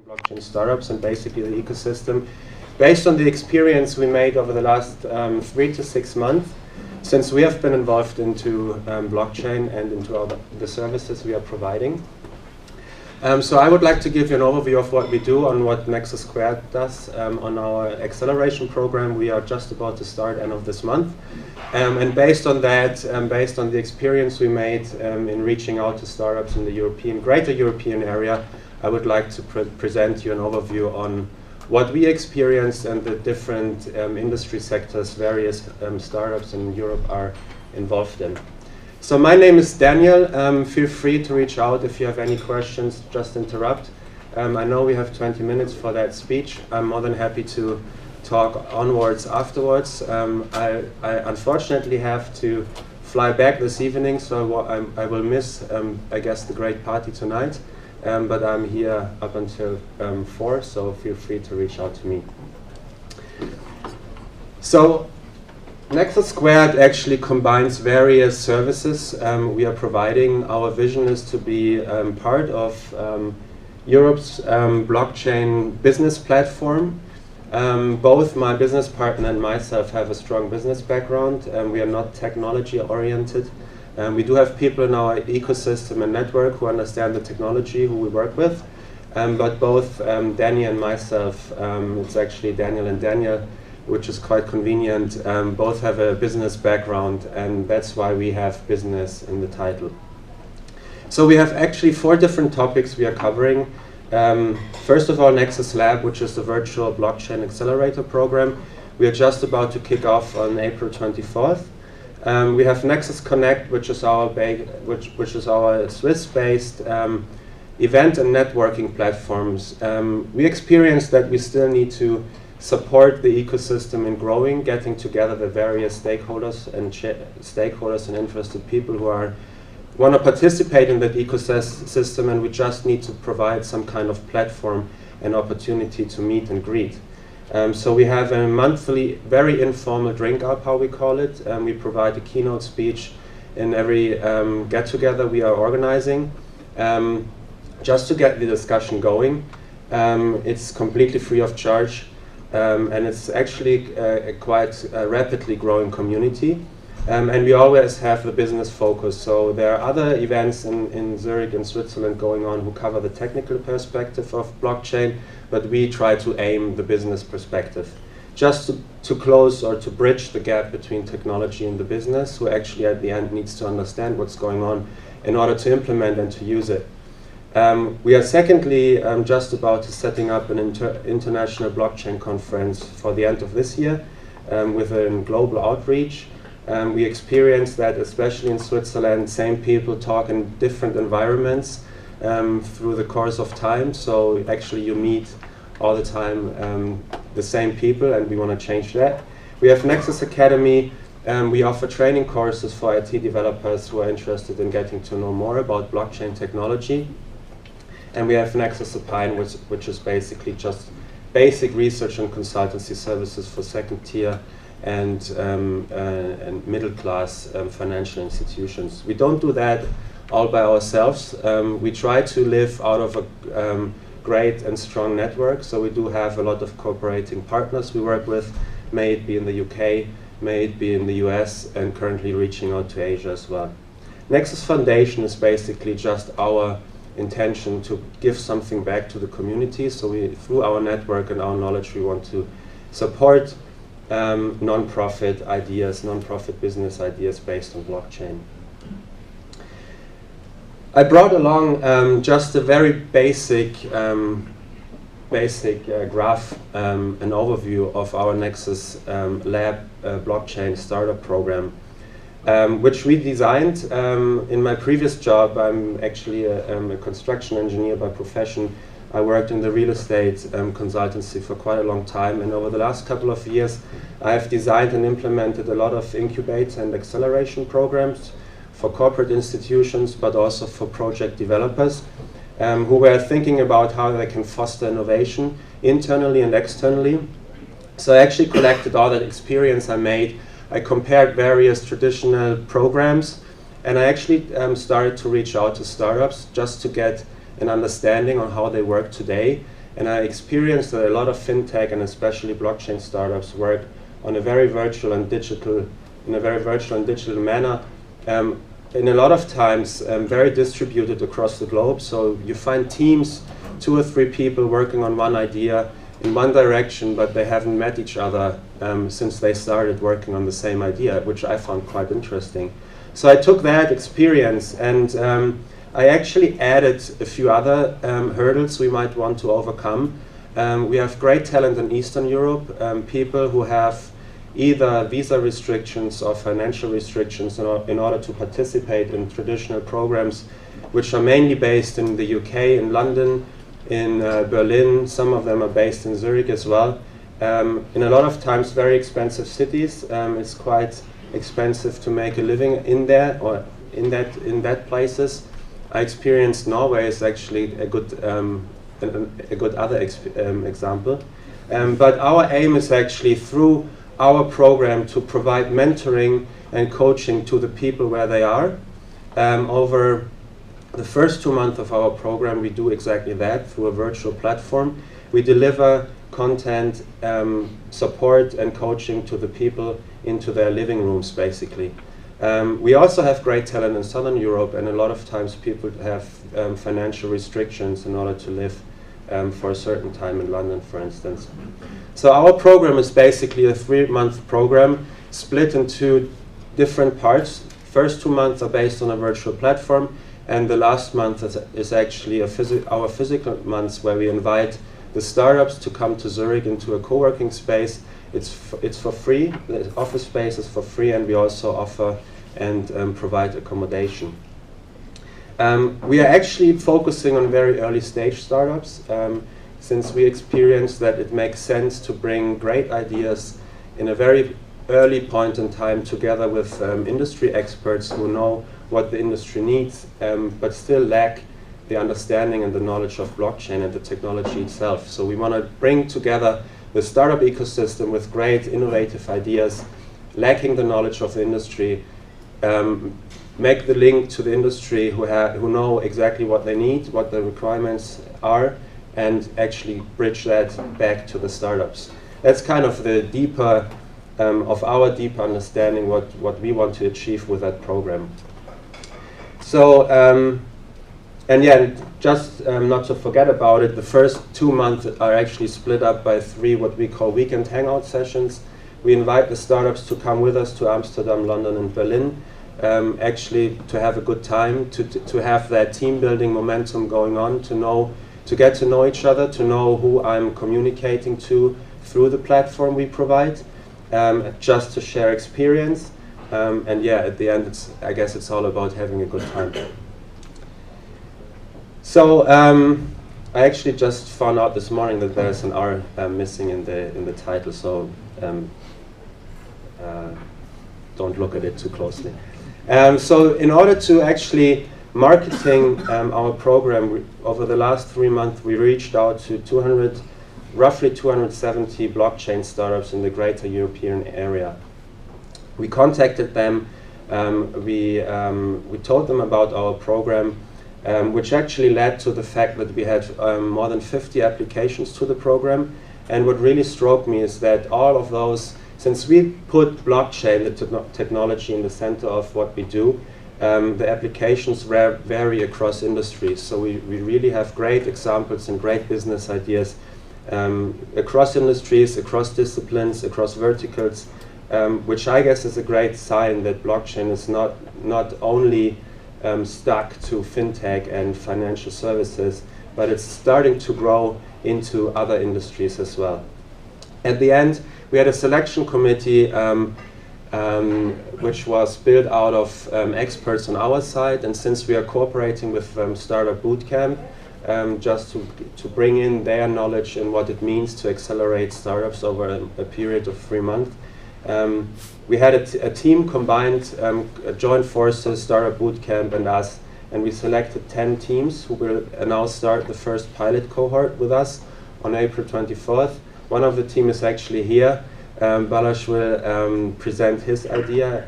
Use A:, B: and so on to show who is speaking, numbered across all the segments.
A: blockchain startups and basically the ecosystem based on the experience we made over the last 3 to 6 months since we have been involved into blockchain and into the services we are providing. So I would like to give you an overview of what we do on what nexussquared does on our acceleration program. We are just about to start end of this month. And based on that, based on the experience we made in reaching out to startups in the greater European area, I would like to present you an overview on what we experienced and the different industry sectors various startups in Europe are involved in. So my name is Daniel. Feel free to reach out if you have any questions, just interrupt. I know we have 20 minutes for that speech. I'm more than happy to talk onwards afterwards. I unfortunately have to fly back this evening, so I will miss, I guess, the great party tonight. But I'm here up until 4, so feel free to reach out to me. So nexussquared actually combines various services we are providing. Our vision is to be part of Europe's blockchain business platform. Both my business partner and myself have a strong business background. We are not technology oriented. We do have people in our ecosystem and network who understand the technology, who we work with. But both Daniel and myself, it's actually Daniel and Daniel, which is quite convenient, both have a business background, and that's why we have business in the title. So we have actually 4 different topics we are covering. First of all, Nexus Lab, which is the virtual blockchain accelerator program. We are just about to kick off on April 24th. We have Nexus Connect, which is our Swiss-based event and networking platforms. We experienced that we still need to support the ecosystem in growing, getting together the various stakeholders and interested people who want to participate in that ecosystem, and we just need to provide some kind of platform and opportunity to meet and greet. So we have a monthly, very informal drink up, how we call it. We provide a keynote speech in every get-together we are organizing, just to get the discussion going. It's completely free of charge, and it's actually a quite rapidly growing community. And we always have the business focus. So there are other events in Zurich and Switzerland going on who cover the technical perspective of blockchain, but we try to aim the business perspective, just to close or to bridge the gap between technology and the business, who actually at the end needs to understand what's going on in order to implement and to use it. We are secondly just about to setting up an international blockchain conference for the end of this year with a global outreach. We experience that, especially in Switzerland, same people talk in different environments through the course of time. So actually you meet all the time the same people, and we want to change that. We have Nexus Academy. We offer training courses for IT developers who are interested in getting to know more about blockchain technology. And we have Nexus Supine, which is basically just basic research and consultancy services for second tier and middle-class financial institutions. We don't do that all by ourselves. We try to live out of a great and strong network, so we do have a lot of cooperating partners we work with, may it be in the UK, may it be in the US, and currently reaching out to Asia as well. Nexus Foundation is basically just our intention to give something back to the community, so through our network and our knowledge, we want to support non-profit ideas, non-profit business ideas based on blockchain. I brought along just a very basic graph, an overview of our Nexus Lab blockchain startup program, which we designed. In my previous job, I'm actually a construction engineer by profession. I worked in the real estate consultancy for quite a long time, and over the last couple of years I have designed and implemented a lot of incubate and acceleration programs for corporate institutions, but also for project developers who were thinking about how they can foster innovation internally and externally. So I actually collected all that experience I made. I compared various traditional programs, and I actually started to reach out to startups just to get an understanding on how they work today And I experienced that a lot of fintech and especially blockchain startups work on a very virtual and digital, in a very virtual and digital manner. In a lot of times, very distributed across the globe. So you find teams, 2 or 3 people working on one idea in one direction, but they haven't met each other since they started working on the same idea, which I found quite interesting. So I took that experience and I actually added a few other hurdles we might want to overcome. We have great talent in Eastern Europe, people who have either visa restrictions or financial restrictions in order to participate in traditional programs, which are mainly based in the UK, in London, in Berlin. Some of them are based in Zurich as well. In a lot of times very expensive cities. It's quite expensive to make a living in there or in that places. I experienced Norway is actually a good other example. But our aim is actually through our program to provide mentoring and coaching to the people where they are. Over the first 2 months of our program, we do exactly that through a virtual platform. We deliver content, support and coaching to the people into their living rooms, basically. We also have great talent in Southern Europe, and a lot of times people have financial restrictions in order to live for a certain time in London, for instance. So our program is basically a 3-month program split into different parts. First 2 months are based on a virtual platform, and the last month is actually our physical months where we invite the startups to come to Zurich into a co-working space. It's for free, the office space is for free, and we also offer and provide accommodation. We are actually focusing on very early stage startups, since we experienced that it makes sense to bring great ideas in a very early point in time together with industry experts who know what the industry needs, but still lack the understanding and the knowledge of blockchain and the technology itself. So we want to bring together the startup ecosystem with great innovative ideas, lacking the knowledge of the industry, make the link to the industry who know exactly what they need, what the requirements are, and actually bridge that back to the startups. That's kind of the deeper, of our deeper understanding what we want to achieve with that program. So, and yeah, just not to forget about it, the first 2 months are actually split up by 3 what we call weekend hangout sessions. We invite the startups to come with us to Amsterdam, London, and Berlin, actually to have a good time, to have that team building momentum going on, to get to know each other, to know who I'm communicating to through the platform we provide, just to share experience. And yeah, at the end, I guess it's all about having a good time. So I actually just found out this morning that there's an R missing in the title, so don't look at it too closely. So in order to actually marketing our program, over the last 3 months, we reached out to roughly 270 blockchain startups in the greater European area. We contacted them, we told them about our program, which actually led to the fact that we had more than 50 applications to the program. And what really struck me is that all of those, since we put blockchain, the technology, in the center of what we do, the applications vary across industries. So we really have great examples and great business ideas across industries, across disciplines, across verticals, which I guess is a great sign that blockchain is not only stuck to fintech and financial services, but it's starting to grow into other industries as well. At the end, we had a selection committee which was built out of experts on our side, and since we are cooperating with Startup Bootcamp, just to bring in their knowledge and what it means to accelerate startups over a period of 3 months, we had a team combined, joint forces, Startup Bootcamp and us, and we selected 10 teams who will now start the first pilot cohort with us on April 24th. One of the team is actually here. Balázs will present his idea,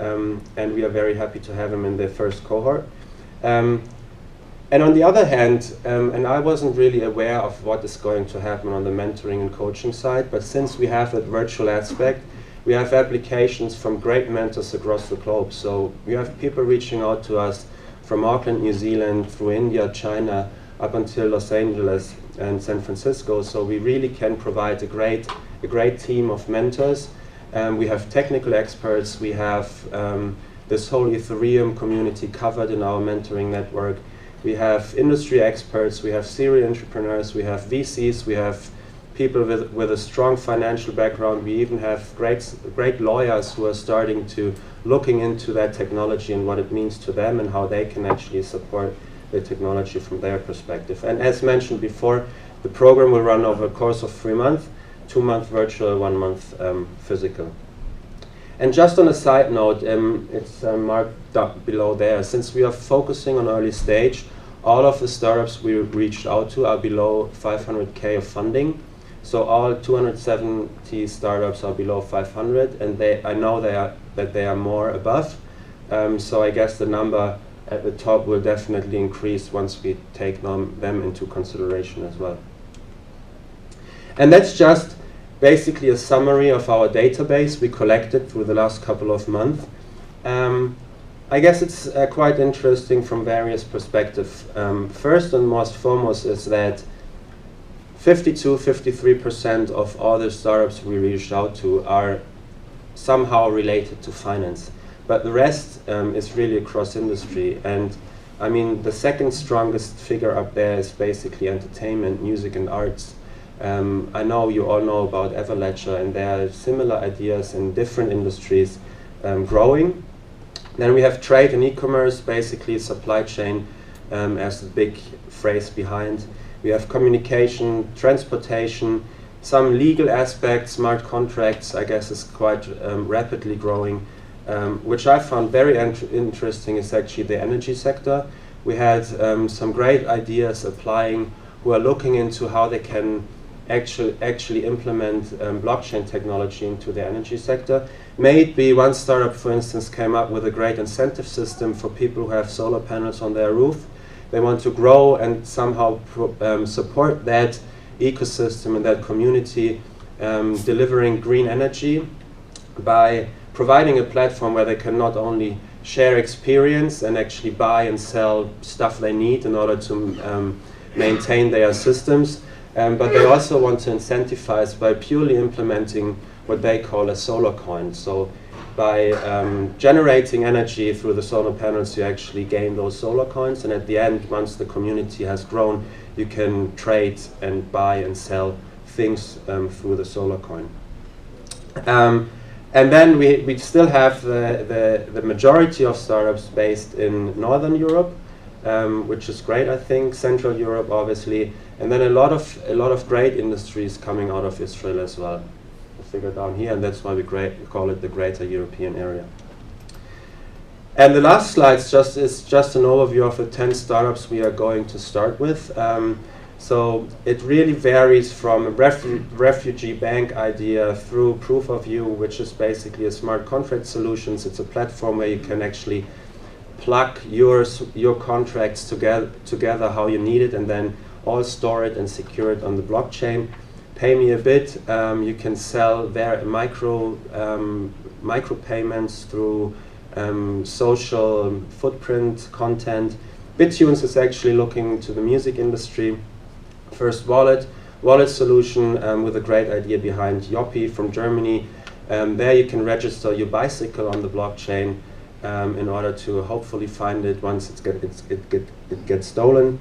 A: and we are very happy to have him in the first cohort. And on the other hand, and I wasn't really aware of what is going to happen on the mentoring and coaching side, but since we have that virtual aspect, we have applications from great mentors across the globe. So we have people reaching out to us from Auckland, New Zealand, through India, China, up until Los Angeles and San Francisco. So we really can provide a great team of mentors. We have technical experts. We have this whole Ethereum community covered in our mentoring network. We have industry experts. We have serial entrepreneurs. We have VCs. We have people with a strong financial background. We even have great lawyers who are starting to looking into that technology and what it means to them and how they can actually support the technology from their perspective. And as mentioned before, the program will run over a course of 3 months, 2 months virtual, 1 month physical. And just on a side note, it's marked up below there. Since we are focusing on early stage, all of the startups we reached out to are below 500K of funding. So all 270 startups are below 500, and I know that they are more above. So I guess the number at the top will definitely increase once we take them into consideration as well. And that's just basically a summary of our database we collected through the last couple of months. I guess it's quite interesting from various perspectives. First and most foremost is that 53% of all the startups we reached out to are somehow related to finance. But the rest is really across industry. And I mean, the second strongest figure up there is basically entertainment, music and arts. I know you all know about Everledger, and there are similar ideas in different industries growing. Then we have trade and e-commerce, basically supply chain as the big phrase behind. We have communication, transportation, some legal aspects, smart contracts, I guess is quite rapidly growing. Which I found very interesting is actually the energy sector. We had some great ideas applying who are looking into how they can actually implement blockchain technology into the energy sector. May it be one startup, for instance, came up with a great incentive system for people who have solar panels on their roof. They want to grow and somehow support that ecosystem and that community, delivering green energy by providing a platform where they can not only share experience and actually buy and sell stuff they need in order to maintain their systems, but they also want to incentivize by purely implementing what they call a solar coin. So by generating energy through the solar panels, you actually gain those solar coins, and at the end, once the community has grown, you can trade and buy and sell things through the solar coin. And then we still have the majority of startups based in Northern Europe, which is great, I think. Central Europe, obviously, and then a lot of great industries coming out of Israel as well. Figure down here, and that's why we call it the Greater European Area. And the last slide is just an overview of the 10 startups we are going to start with. So it really varies from a refugee bank idea through Proof of You, which is basically a smart contract solutions. It's a platform where you can actually plug your contracts together how you need it, and then all store it and secure it on the blockchain. Pay Me a Bit, you can sell their micro payments through social footprint content. BitTunes is actually looking to the music industry. First wallet solution with a great idea behind Yoppy from Germany. There you can register your bicycle on the blockchain in order to hopefully find it once it gets stolen.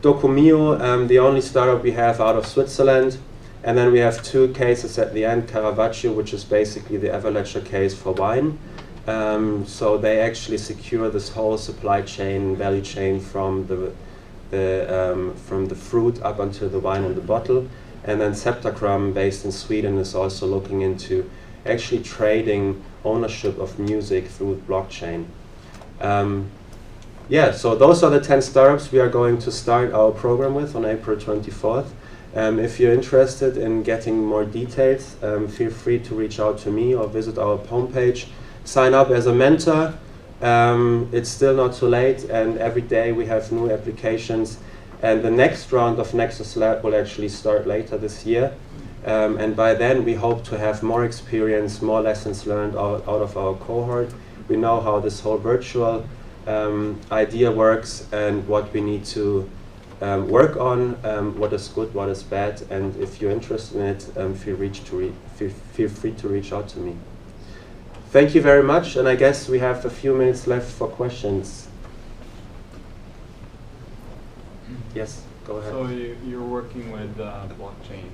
A: Documio, the only startup we have out of Switzerland. And then we have 2 cases at the end, Caravaggio, which is basically the Everledger case for wine. So they actually secure this whole supply chain, value chain from the fruit up until the wine in the bottle. And then Septagram, based in Sweden, is also looking into actually trading ownership of music through blockchain. Yeah, so those are the 10 startups we are going to start our program with on April 24th. If you're interested in getting more details, feel free to reach out to me or visit our homepage. Sign up as a mentor. It's still not too late, and every day we have new applications. And the next round of Nexus Lab will actually start later this year. And by then we hope to have more experience, more lessons learned out of our cohort. We know how this whole virtual idea works and what we need to work on, what is good, what is bad. And if you're interested in it, feel free to reach out to me. Thank you very much, and I guess we have a few minutes left for questions. Yes, go ahead.
B: So you're working with blockchain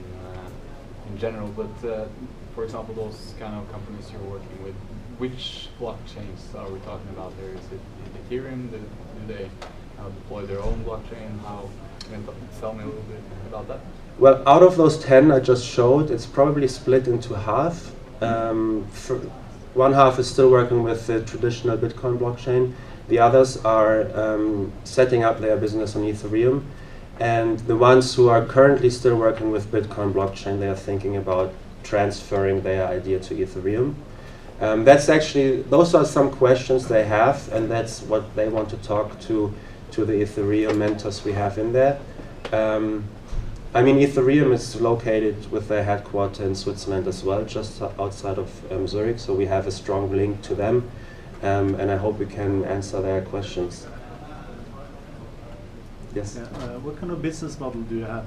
B: in general, but for example, those kind of companies you're working with, which blockchains are we talking about there? Is it Ethereum? Do they deploy their own blockchain? How? Can you tell me a little bit about that?
A: Well, out of those 10 I just showed, it's probably split into half. One half is still working with the traditional Bitcoin blockchain. The others are setting up their business on Ethereum. And the ones who are currently still working with Bitcoin blockchain, they are thinking about transferring their idea to Ethereum. Those are some questions they have, and that's what they want to talk to the Ethereum mentors we have in there. I mean, Ethereum is located with their headquarters in Switzerland as well, just outside of Zurich, so we have a strong link to them, and I hope we can answer their questions. Yes?
C: Yeah, what kind of business model do you have?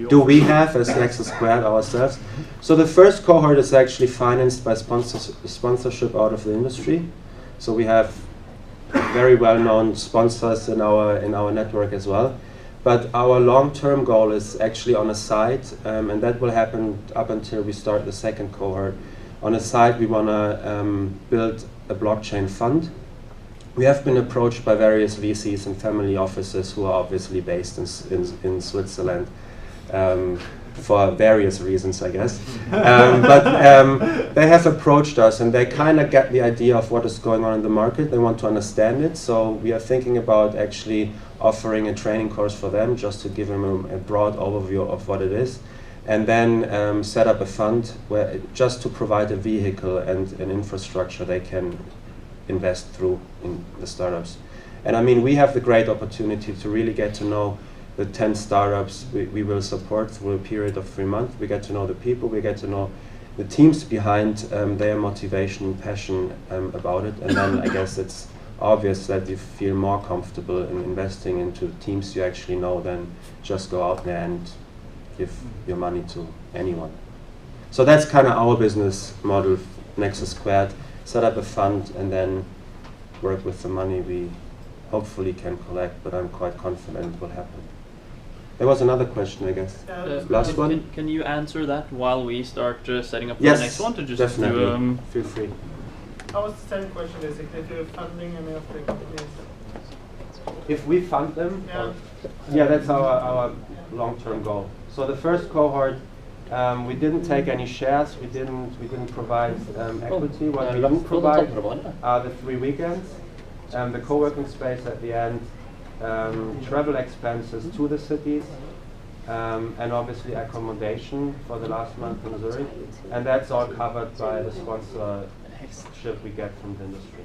A: Do we have as nexussquared ourselves? So the first cohort is actually financed by sponsorship out of the industry. So we have very well-known sponsors in our network as well. But our long-term goal is actually on a side, and that will happen up until we start the second cohort. On a side, we want to build a blockchain fund. We have been approached by various VCs and family offices who are obviously based in Switzerland for various reasons, I guess. But they have approached us, and they kind of get the idea of what is going on in the market. They want to understand it, so we are thinking about actually offering a training course for them, just to give them a broad overview of what it is, and then set up a fund just to provide a vehicle and an infrastructure they can invest through in the startups. And I mean, we have the great opportunity to really get to know the 10 startups we will support through a period of 3 months. We get to know the people, we get to know the teams behind their motivation and passion about it, and then I guess it's obvious that you feel more comfortable in investing into teams you actually know than just go out there and give your money to anyone. So that's kind of our business model, nexussquared. Set up a fund and then work with the money we hopefully can collect, but I'm quite confident it will happen. There was another question, I guess. Last one?
D: Can you answer that while we start setting up the
A: Yes,
D: next one? To just
A: definitely. Feel free.
E: I was the same question basically, if you're funding any of the companies.
A: If we fund them?
E: Yeah.
A: Yeah, that's our long-term goal. So the first cohort, we didn't take any shares, we didn't provide equity. What we do provide are the 3 weekends, the co-working space at the end, travel expenses to the cities, and obviously accommodation for the last month in Zurich, and that's all covered by the sponsorship we get from the industry.